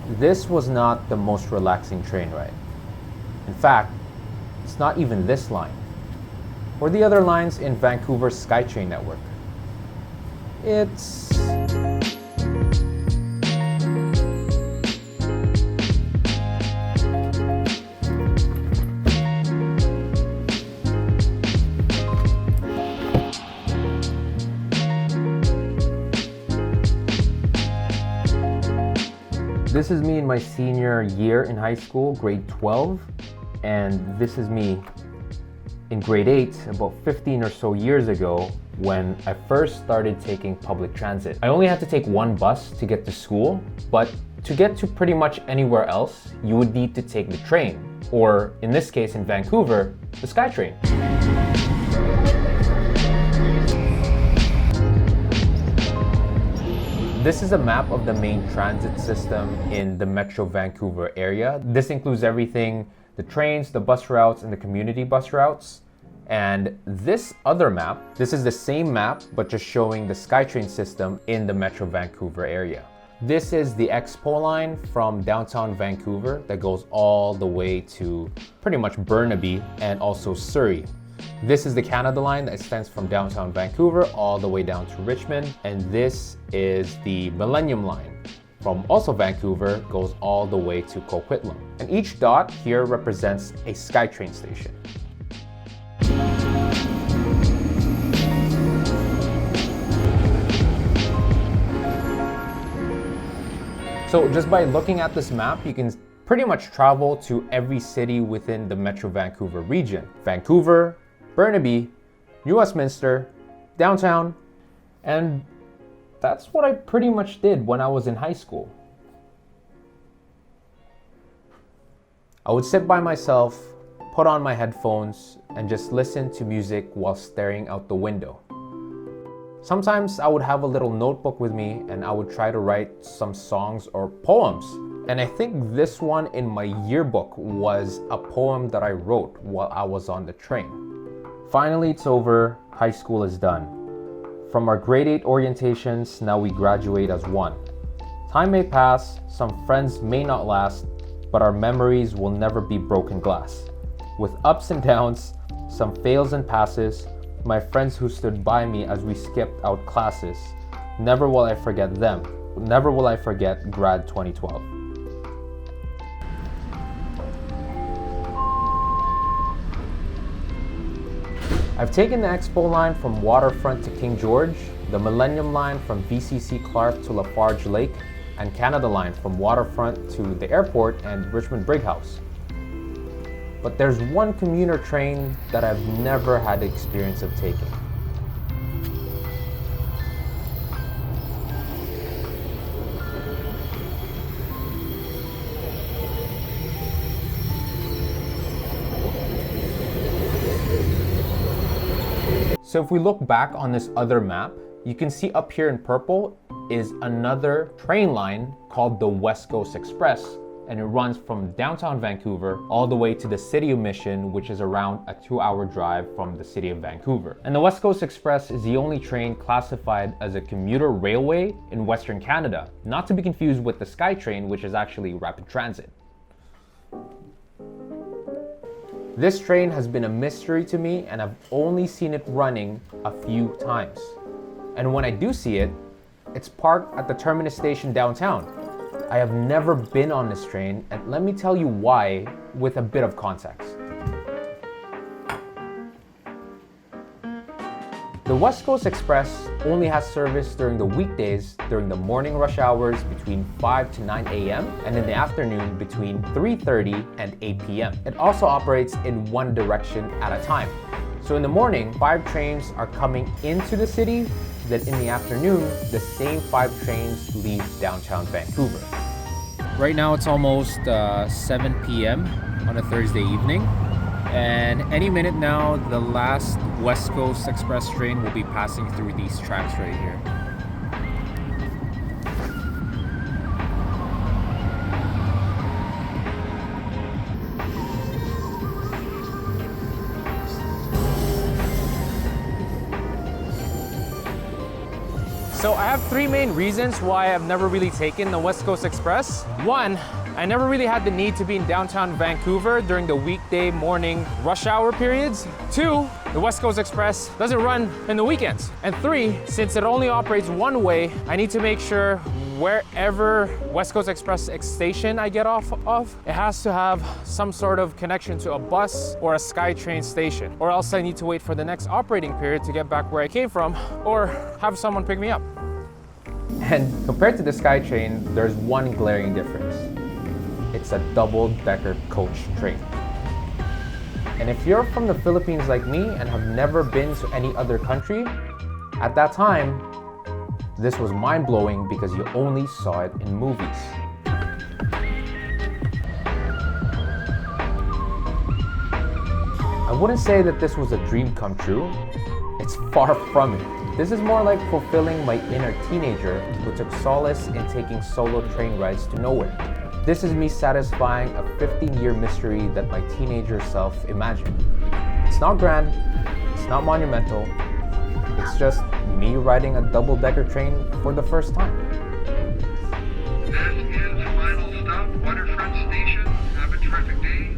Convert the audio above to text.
This was not the most relaxing train ride. In fact, it's not even this line, or the other lines in Vancouver's Skytrain network. It's... This is me in my senior year in high school, grade 12, and this is me in grade 8, about 15 or so years ago, when I first started taking public transit. I only had to take one bus to get to school, but to get to pretty much anywhere else, you would need to take the train, or in this case in Vancouver, the Skytrain. This is a map of the main transit system in the Metro Vancouver area. This includes everything, the trains, the bus routes, and the community bus routes. And this other map, this is the same map, but just showing the Skytrain system in the Metro Vancouver area. This is the Expo Line from downtown Vancouver that goes all the way to pretty much Burnaby and also Surrey. This is the Canada Line that extends from downtown Vancouver all the way down to Richmond. And this is the Millennium Line from also Vancouver, goes all the way to Coquitlam. And each dot here represents a Skytrain station. So just by looking at this map, you can pretty much travel to every city within the Metro Vancouver region. Vancouver, Burnaby, New Westminster, downtown, and that's what I pretty much did when I was in high school. I would sit by myself, put on my headphones, and just listen to music while staring out the window. Sometimes I would have a little notebook with me and I would try to write some songs or poems. And I think this one in my yearbook was a poem that I wrote while I was on the train. Finally, it's over. High school is done. From our grade 8 orientations, now we graduate as one. Time may pass, some friends may not last, but our memories will never be broken glass. With ups and downs, some fails and passes, my friends who stood by me as we skipped out classes, never will I forget them. Never will I forget grad 2012. I've taken the Expo Line from Waterfront to King George, the Millennium Line from VCC Clark to Lafarge Lake, and Canada Line from Waterfront to the airport and Richmond Brighouse. But there's one commuter train that I've never had the experience of taking. So if we look back on this other map, you can see up here in purple is another train line called the West Coast Express, and it runs from downtown Vancouver all the way to the city of Mission, which is around a 2-hour drive from the city of Vancouver. And the West Coast Express is the only train classified as a commuter railway in Western Canada, not to be confused with the Skytrain, which is actually rapid transit. This train has been a mystery to me, and I've only seen it running a few times. And when I do see it, it's parked at the terminus station downtown. I have never been on this train, and let me tell you why with a bit of context. The West Coast Express only has service during the weekdays during the morning rush hours between 5 to 9 a.m. and in the afternoon between 3:30 and 8 p.m. It also operates in one direction at a time. So in the morning, 5 trains are coming into the city, then in the afternoon, the same 5 trains leave downtown Vancouver. Right now it's almost 7 p.m. on a Thursday evening. And any minute now, the last West Coast Express train will be passing through these tracks right here. So I have three main reasons why I've never really taken the West Coast Express. One, I never really had the need to be in downtown Vancouver during the weekday morning rush hour periods. Two, the West Coast Express doesn't run in the weekends. And three, since it only operates one way, I need to make sure wherever West Coast Express station I get off of, it has to have some sort of connection to a bus or a Skytrain station, or else I need to wait for the next operating period to get back where I came from, or have someone pick me up. And compared to the Skytrain, there's one glaring difference. It's a double-decker coach train. And if you're from the Philippines like me and have never been to any other country, at that time, this was mind-blowing because you only saw it in movies. I wouldn't say that this was a dream come true. It's far from it. This is more like fulfilling my inner teenager who took solace in taking solo train rides to nowhere. This is me satisfying a 15-year mystery that my teenager self imagined. It's not grand, it's not monumental, it's just me riding a double-decker train for the first time. This is final stop, Waterfront Station. Have a terrific day.